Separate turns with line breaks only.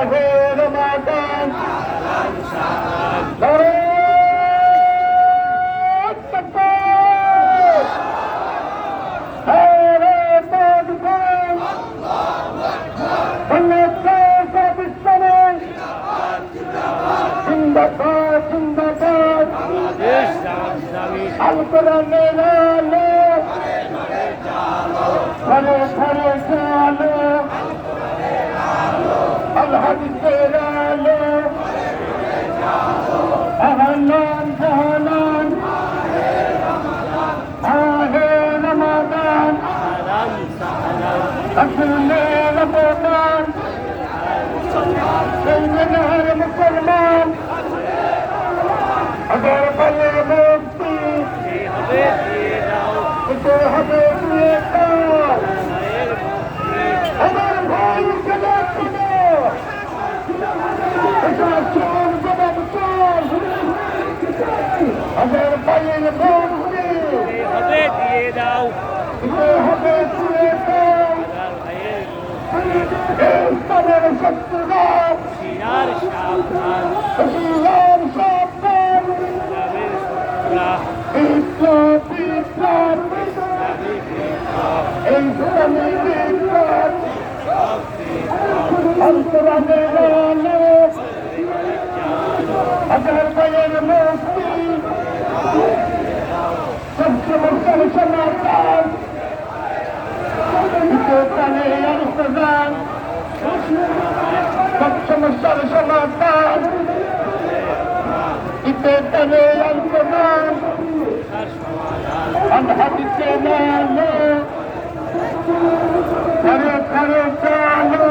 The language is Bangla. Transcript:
মাহে রমাদান আল কোরআনের আলো ঘরে ঘরে চালো আল হাদিসের আলো আহলান জাহালান মাহে রমাদান আসলে রমাদান জনগণের মুসলমান আবার বলে মুক্তি এটা হবে দিয়ে দাও আমার ভাই জবাব দিলো এটা চোর জবাব চোর আমার ভাইয়ের মুক্তি
হবে দিয়ে দাও
এটা হবে দিয়ে দাও এই তাদের শত্রুরা
সিনার সাবধান
শিয়ার সাবধান
ইসলামের
ইসলাম
শত্রুরা
ইসলামী বিপ্লব অন্তরানের আলো হাজার ভাইয়ের মুক্তি সব সমস্যার সমাধান কানে আলোচনান সব সমস্যার সমাধান ইতে কানে আলোচনান হাদিসে আলো ঘরে ঘরে চালো